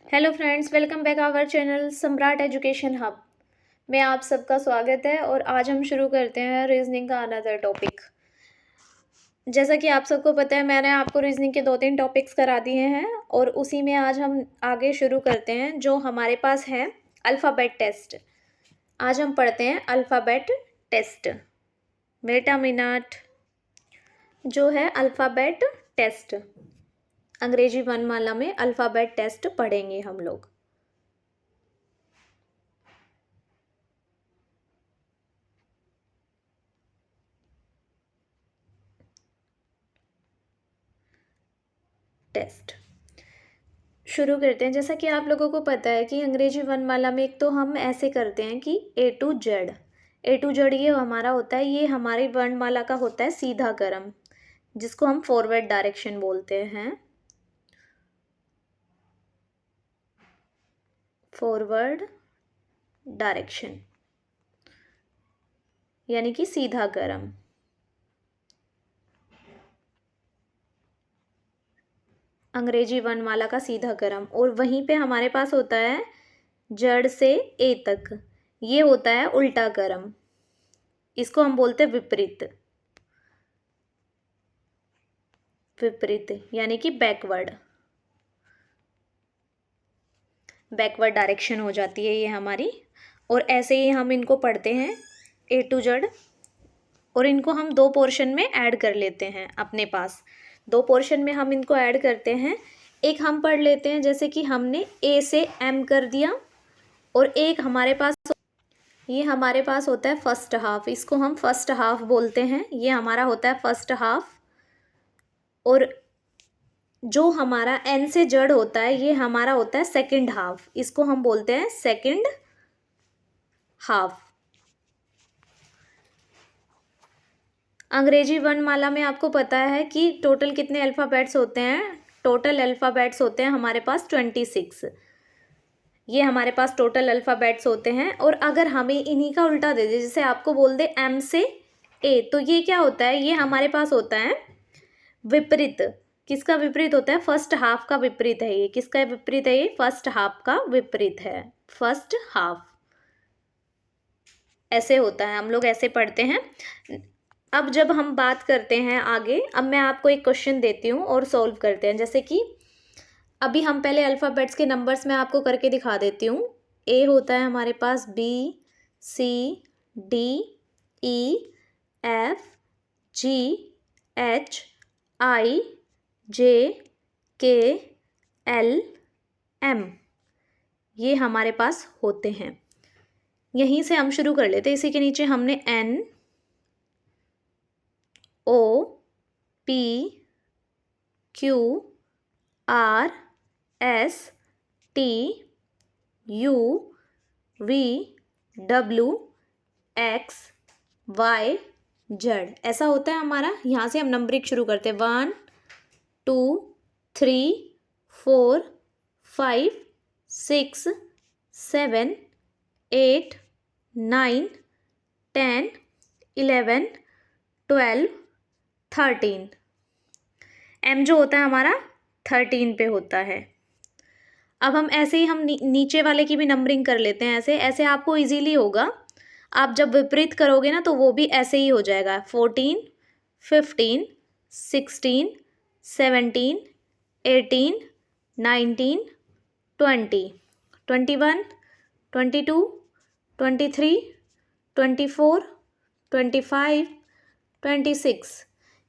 Hello friends, welcome back our channel Samrat education hub में आप सबका स्वागत है। और आज हम शुरू करते हैं रीजनिंग का अनदर टॉपिक। जैसा कि आप सबको पता है, मैंने आपको रीजनिंग के 2-3 टॉपिक्स करा दिए हैं और उसी में आज हम आगे शुरू करते हैं जो हमारे पास है अल्फ़ाबेट टेस्ट। आज हम पढ़ते हैं alphabet test. Wait a minute. जो है अल्फ़ाबेट टेस्ट, अंग्रेजी वर्णमाला में अल्फ़ाबेट टेस्ट पढ़ेंगे हम लोग। टेस्ट शुरू करते हैं। जैसा कि आप लोगों को पता है कि अंग्रेजी वर्णमाला में एक तो हम ऐसे करते हैं कि ए टू जेड ये हमारा होता है, ये हमारी वर्णमाला का होता है सीधा क्रम, जिसको हम फॉरवर्ड डायरेक्शन बोलते हैं। फॉरवर्ड डायरेक्शन यानी कि सीधा क्रम। अंग्रेजी वर्णमाला का सीधा क्रम। और वहीं पे हमारे पास होता है जड़ से ए तक, ये होता है उल्टा क्रम, इसको हम बोलते हैं विपरीत। विपरीत यानी कि बैकवर्ड डायरेक्शन हो जाती है ये हमारी। और ऐसे ही हम इनको पढ़ते हैं ए टू जेड, और इनको हम 2 पोर्शन में ऐड कर लेते हैं अपने पास। 2 पोर्शन में हम इनको ऐड करते हैं। एक हम पढ़ लेते हैं, जैसे कि हमने ए से एम कर दिया, और एक हमारे पास होता है फर्स्ट हाफ, इसको हम फर्स्ट हाफ बोलते हैं। ये हमारा होता है फर्स्ट हाफ। और जो हमारा एन से जड़ होता है, ये हमारा होता है सेकंड हाफ, इसको हम बोलते हैं सेकंड हाफ। अंग्रेजी वर्णमाला में आपको पता है कि टोटल कितने अल्फ़ाबेट्स होते हैं। टोटल अल्फ़ाबेट्स होते हैं हमारे पास 26। ये हमारे पास टोटल अल्फ़ाबेट्स होते हैं। और अगर हमें इन्हीं का उल्टा दे दे, जैसे आपको बोल दे एम से ए, तो ये क्या होता है, ये हमारे पास होता है विपरीत। किसका विपरीत होता है? फर्स्ट हाफ का विपरीत है ये। किसका विपरीत है ये? फर्स्ट हाफ का विपरीत है। फर्स्ट हाफ ऐसे होता है, हम लोग ऐसे पढ़ते हैं। अब जब हम बात करते हैं आगे, अब मैं आपको एक क्वेश्चन देती हूँ और सॉल्व करते हैं। जैसे कि अभी हम पहले अल्फ़ाबेट्स के नंबर्स में आपको करके दिखा देती हूँ। ए होता है हमारे पास बी, सी, डी, ई, एफ, जी, एच, आई, जे, के, एल, एम, ये हमारे पास होते हैं। यहीं से हम शुरू कर लेते हैं। इसी के नीचे हमने N, O, P, Q, R, S, T, U, V, W, X, Y, Z, ऐसा होता है हमारा। यहाँ से हम नंबरिंग शुरू करते हैं। 1 2 3 4 5 6 7 8 9 10 11 12 13। एम जो होता है हमारा 13 पे होता है। अब हम ऐसे ही हम नीचे वाले की भी नंबरिंग कर लेते हैं। ऐसे ऐसे आपको इजीली होगा। आप जब विपरीत करोगे ना, तो वो भी ऐसे ही हो जाएगा। 14 15 16 17 18 19 20 21 22 23 24 25 26।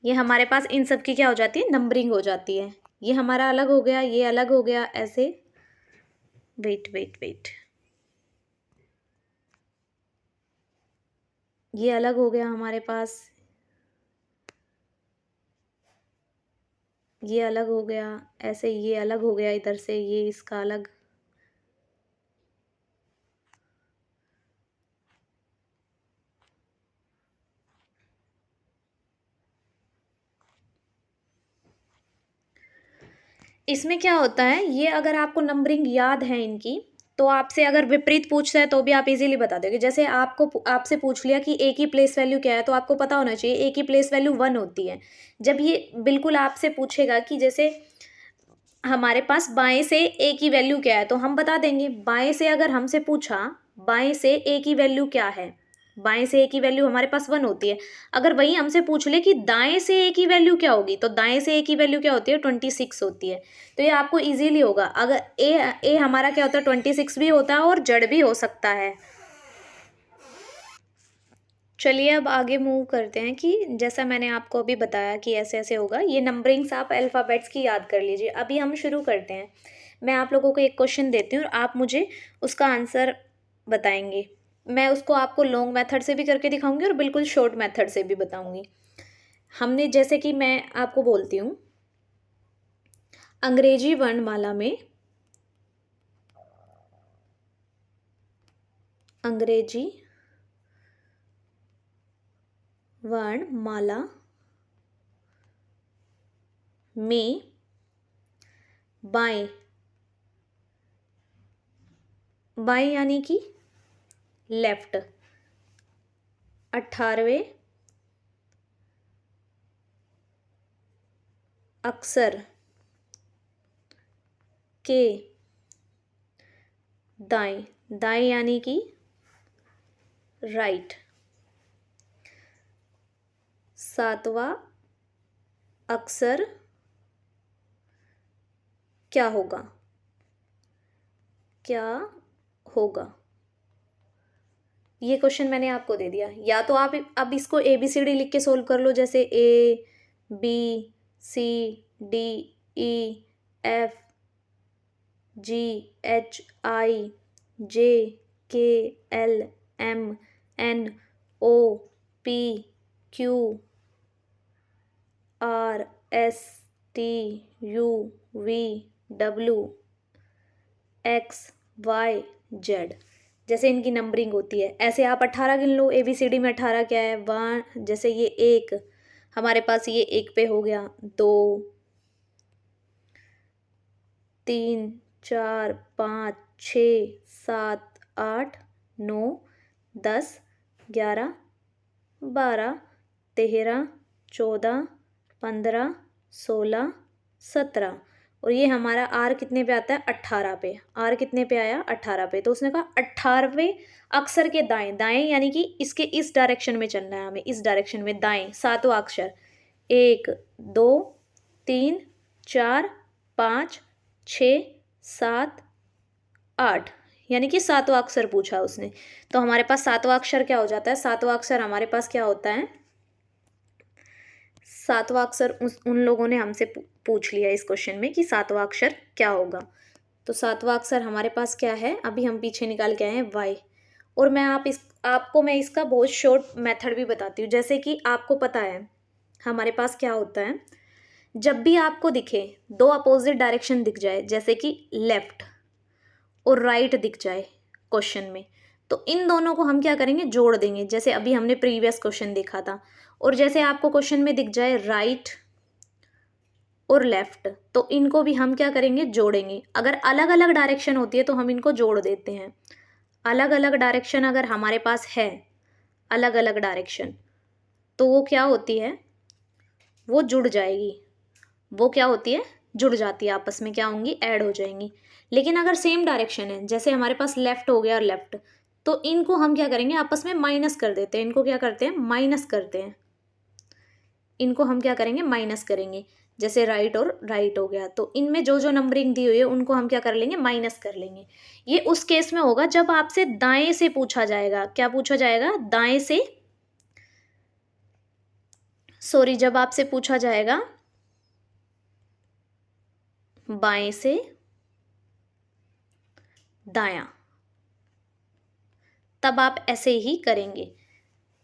ये हमारे पास इन सब की क्या हो जाती है? नंबरिंग हो जाती है। ये हमारा अलग हो गया, ये अलग हो गया, ऐसे। वेट वेट वेट, ये अलग हो गया हमारे पास, ये अलग हो गया, ऐसे ये अलग हो गया, इधर से ये इसका अलग। इसमें क्या होता है, ये अगर आपको नंबरिंग याद है इनकी, तो आपसे अगर विपरीत पूछता है तो भी आप इजीली बता दोगे। जैसे आपसे पूछ लिया कि ए की प्लेस वैल्यू क्या है, तो आपको पता होना चाहिए ए की प्लेस वैल्यू 1 होती है। जब ये बिल्कुल आपसे पूछेगा कि जैसे हमारे पास बाएं से ए की वैल्यू क्या है, तो हम बता देंगे। बाएं से अगर हमसे पूछा बाएं से ए की वैल्यू क्या है, बाएं से ए की वैल्यू हमारे पास 1 होती है। अगर वही हमसे पूछ ले कि दाएं से ए की वैल्यू क्या होगी, तो दाएं से ए की वैल्यू क्या होती है, 26 होती है। तो ये आपको इजीली होगा। अगर ए हमारा क्या होता है, 26 भी होता है और जड़ भी हो सकता है। चलिए अब आगे मूव करते हैं कि जैसा मैंने आपको अभी बताया कि ऐसे ऐसे होगा। ये नंबरिंग्स आप अल्फ़ाबेट्स की याद कर लीजिए। अभी हम शुरू करते हैं। मैं आप लोगों को एक क्वेश्चन देती हूँ और आप मुझे उसका आंसर बताएंगे। मैं उसको आपको लॉन्ग मेथड से भी करके दिखाऊंगी और बिल्कुल शॉर्ट मेथड से भी बताऊंगी। हमने जैसे कि मैं आपको बोलती हूँ, अंग्रेजी वर्णमाला में, अंग्रेजी वर्णमाला में बाएं, बाएं यानी कि लेफ्ट, 18वें अक्षर के दाएं, दाएं यानी कि राइट, 7वां अक्षर क्या होगा, क्या होगा। ये क्वेश्चन मैंने आपको दे दिया। या तो आप अब इसको ABCD लिख के सोल्व कर लो, जैसे ABCDEFGHIJKLMNOPQRSTUV जैसे इनकी नंबरिंग होती है। ऐसे आप 18 गिन लो। ABCD में 18 क्या है, 1, जैसे ये 1 हमारे पास, ये 1 पे हो गया, 2 3 4 5 6 7 8 9 10 11 12 13 14 15 16 17 और ये हमारा आर कितने पे आता है, 18 पे। आर कितने पे आया, 18 पे। तो उसने कहा 18वें अक्षर के दाएं, दाएं यानी कि इसके इस डायरेक्शन में चलना है हमें, इस डायरेक्शन में दाएं, 7वां अक्षर, 1 2 3 4 5 6 7 8 यानी कि 7वां अक्षर पूछा उसने। तो हमारे पास 7वां अक्षर क्या हो जाता है, 7वां अक्षर हमारे पास क्या होता है, 7वां अक्षर उन लोगों ने हमसे पूछ लिया इस क्वेश्चन में कि 7वां अक्षर क्या होगा। तो 7वां अक्षर हमारे पास क्या है, अभी हम पीछे निकाल के आए हैं, वाई। और मैं आपको मैं इसका बहुत शॉर्ट मेथड भी बताती हूँ। जैसे कि आपको पता है हमारे पास क्या होता है, जब भी आपको दिखे दो अपोजिट डायरेक्शन दिख जाए, जैसे कि लेफ्ट और राइट दिख जाए क्वेश्चन में, तो इन दोनों को हम क्या करेंगे, जोड़ देंगे। जैसे अभी हमने प्रीवियस क्वेश्चन देखा था। और जैसे आपको क्वेश्चन में दिख जाए राइट और लेफ्ट, तो इनको भी हम क्या करेंगे, जोड़ेंगे। अगर अलग अलग डायरेक्शन होती है तो हम इनको जोड़ देते हैं। अलग अलग डायरेक्शन अगर हमारे पास है, अलग अलग डायरेक्शन, तो वो क्या होती है, वो जुड़ जाएगी। वो क्या होती है, जुड़ जाती है, आपस में क्या होंगी, ऐड हो जाएंगी। लेकिन अगर सेम डायरेक्शन है, जैसे हमारे पास लेफ्ट हो गया और लेफ्ट, तो इनको हम क्या करेंगे, आपस में माइनस कर देते हैं। इनको क्या करते हैं, माइनस करते हैं। इनको हम क्या करेंगे, माइनस करेंगे। जैसे राइट और राइट हो गया, तो इनमें जो जो नंबरिंग दी हुई है उनको हम क्या कर लेंगे, माइनस कर लेंगे। ये उस केस में होगा जब आपसे दाएं से पूछा जाएगा। क्या पूछा जाएगा, दाएं से, सॉरी, जब आपसे पूछा जाएगा बाएं से दायां, तब आप ऐसे ही करेंगे।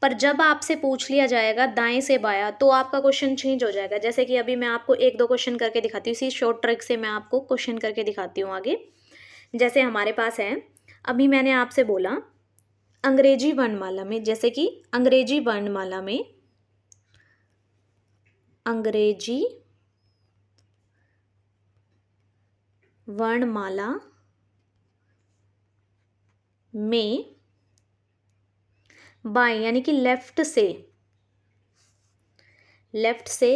पर जब आपसे पूछ लिया जाएगा दाएं से बायां, तो आपका क्वेश्चन चेंज हो जाएगा। जैसे कि अभी मैं आपको एक दो क्वेश्चन करके दिखाती हूँ, इसी शॉर्ट ट्रिक से मैं आपको क्वेश्चन करके दिखाती हूँ आगे। जैसे हमारे पास है, अभी मैंने आपसे बोला अंग्रेजी वर्णमाला में, जैसे कि अंग्रेजी वर्णमाला में, अंग्रेजी वर्णमाला में बाएं यानी कि लेफ्ट से, लेफ्ट से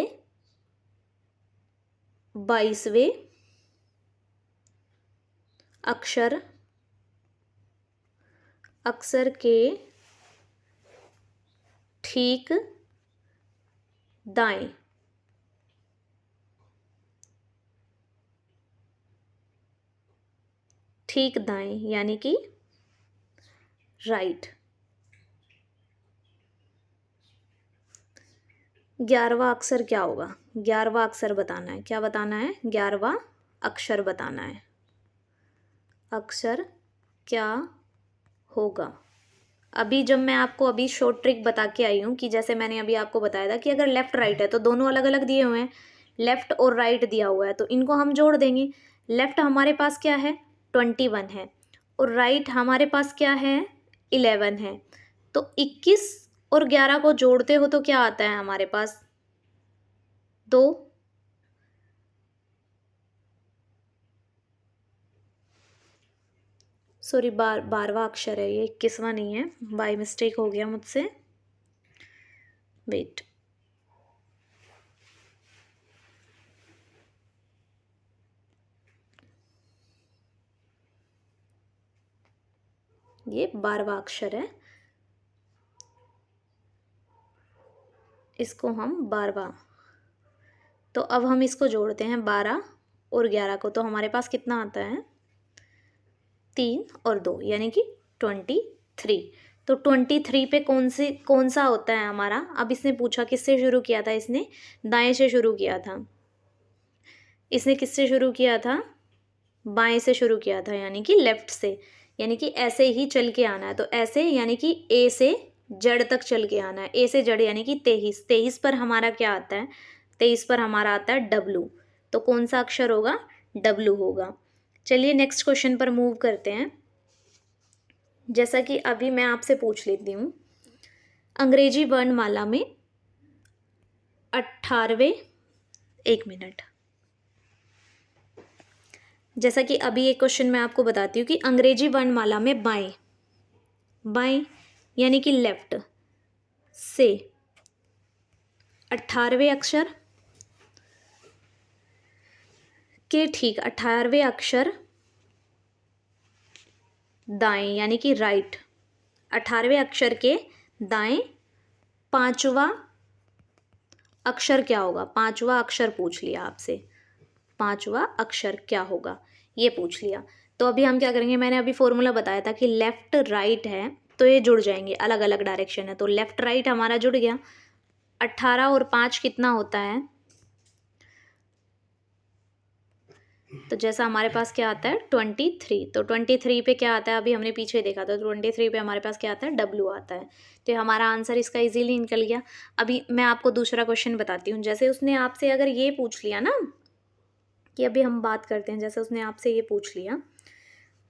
22वें अक्षर अक्षर के ठीक दाएं। ठीक दाएं यानी कि राइट। 11वां अक्षर क्या होगा? 11वां अक्षर बताना है। क्या बताना है? 11वां अक्षर बताना है। अक्षर क्या होगा? अभी जब मैं आपको अभी शॉर्ट ट्रिक बता के आई हूँ कि जैसे मैंने अभी आपको बताया था कि अगर लेफ्ट राइट है तो दोनों अलग अलग दिए हुए हैं, लेफ्ट और राइट दिया हुआ है तो इनको हम जोड़ देंगे। लेफ्ट हमारे पास क्या है? 21 है और राइट हमारे पास क्या है? 11 है। तो 21 और 11 को जोड़ते हो तो क्या आता है हमारे पास? 2। सॉरी, 12वां अक्षर है ये, 21वां नहीं है, बाय मिस्टेक हो गया मुझसे। वेट, ये 12वां अक्षर है, इसको हम 12वां। तो अब हम इसको जोड़ते हैं 12 और 11 को, तो हमारे पास कितना आता है? 3 और 2 यानी कि 23। तो 23 पे कौन सा होता है हमारा? अब इसने पूछा किससे शुरू किया था? इसने दाएं से शुरू किया था। इसने किससे शुरू किया था? बाएं से शुरू किया था यानी कि लेफ्ट से, यानी कि ऐसे ही चल के आना है। तो ऐसे यानी कि ए से जड़ तक चल के आना है। ए से जड़ यानी कि 23। 23 पर हमारा क्या आता है? 23 पर हमारा आता है डब्लू। तो कौन सा अक्षर होगा? डब्लू होगा। चलिए नेक्स्ट क्वेश्चन पर मूव करते हैं। जैसा कि अभी मैं आपसे पूछ लेती हूँ, अंग्रेजी वर्णमाला में 18वें, एक मिनट, जैसा कि अभी एक क्वेश्चन मैं आपको बताती हूँ कि अंग्रेजी वर्णमाला में बाएं, बाएं यानी कि लेफ्ट से 18वें अक्षर के ठीक 18वें अक्षर दाएं यानी कि राइट, 18वें अक्षर के दाएं 5वां अक्षर क्या होगा? 5वां अक्षर पूछ लिया आपसे, 5वां अक्षर क्या होगा ये पूछ लिया। तो अभी हम क्या करेंगे? मैंने अभी फॉर्मूला बताया था कि लेफ्ट राइट है तो ये जुड़ जाएंगे, अलग अलग डायरेक्शन है तो लेफ्ट राइट हमारा जुड़ गया। 18 और 5 कितना होता है? तो जैसा हमारे पास क्या आता है? 23। तो 23 पे क्या आता है? अभी हमने पीछे देखा था, 23 पे हमारे पास क्या आता है? डब्लू आता है। तो हमारा आंसर इसका इजीली निकल गया। अभी मैं आपको दूसरा क्वेश्चन बताती हूँ। जैसे उसने आपसे अगर ये पूछ लिया ना, कि अभी हम बात करते हैं, जैसे उसने आपसे ये पूछ लिया,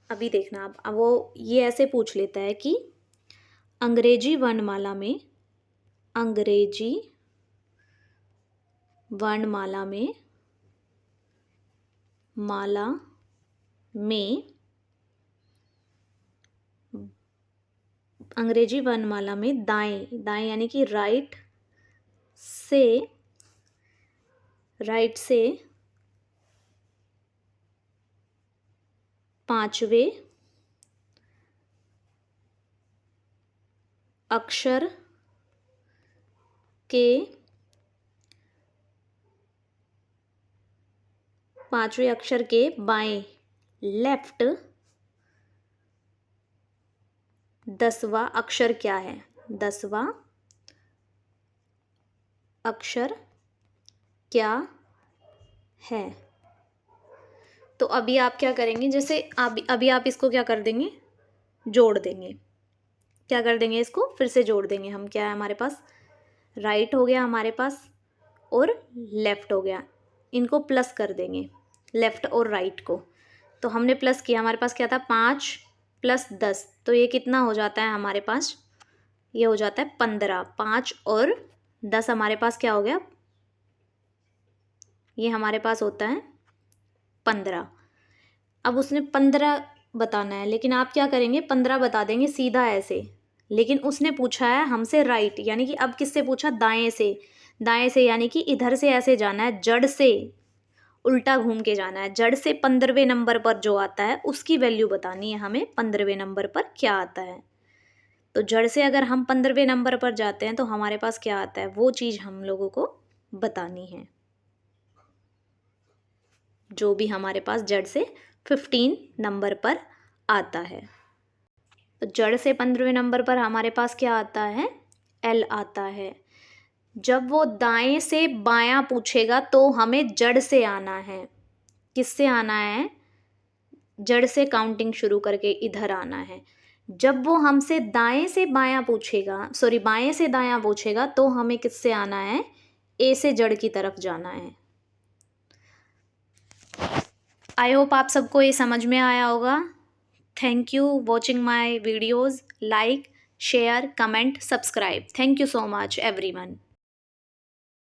अभी देखना आप, अब वो ये ऐसे पूछ लेता है कि अंग्रेजी वर्णमाला में, अंग्रेजी वर्णमाला में, माला में, अंग्रेजी वर्णमाला में दाएं, दाएं यानी कि राइट से 5वें अक्षर के 5वें अक्षर के बाएं लेफ्ट 10वां अक्षर क्या है? 10वां अक्षर क्या है? तो अभी आप क्या करेंगे? जैसे अभी आप इसको क्या कर देंगे? जोड़ देंगे। क्या कर देंगे? इसको फिर से जोड़ देंगे हम। क्या है हमारे पास? राइट हो गया हमारे पास और लेफ्ट हो गया, इनको प्लस कर देंगे, लेफ्ट और राइट को। तो हमने प्लस किया, हमारे पास क्या था? 5 + 10, तो ये कितना हो जाता है हमारे पास? ये हो जाता है 15। 5 और 10 हमारे पास क्या हो गया? ये हमारे पास होता है 15। अब उसने 15 बताना है, लेकिन आप क्या करेंगे? 15 बता देंगे सीधा ऐसे, लेकिन उसने पूछा है हमसे राइट, यानी कि अब किससे पूछा? दाएं से। दाएं से यानी कि इधर से ऐसे जाना है, जड़ से, उल्टा घूम के जाना है। जड़ से 15वें नंबर पर जो आता है उसकी वैल्यू बतानी है हमें, 15वें नंबर पर क्या आता है। तो जड़ से अगर हम 15वें नंबर पर जाते हैं तो हमारे पास क्या आता है, वो चीज़ हम लोगों को बतानी है, जो भी हमारे पास जड़ से 15 नंबर पर आता है। तो जड़ से 15वें नंबर पर हमारे पास क्या आता है, एल आता है। जब वो दाएं से बायां पूछेगा तो हमें जड़ से आना है। किससे आना है, जड़ से काउंटिंग शुरू करके इधर आना है। जब वो हमसे दाएं से बायां पूछेगा, सॉरी बाएं से दायां पूछेगा, तो हमें किससे आना है, ए से जड़ की तरफ जाना है। आई होप आप सबको ये समझ में आया होगा। Thank you watching my videos. Like, share, comment, subscribe. Thank you so much everyone.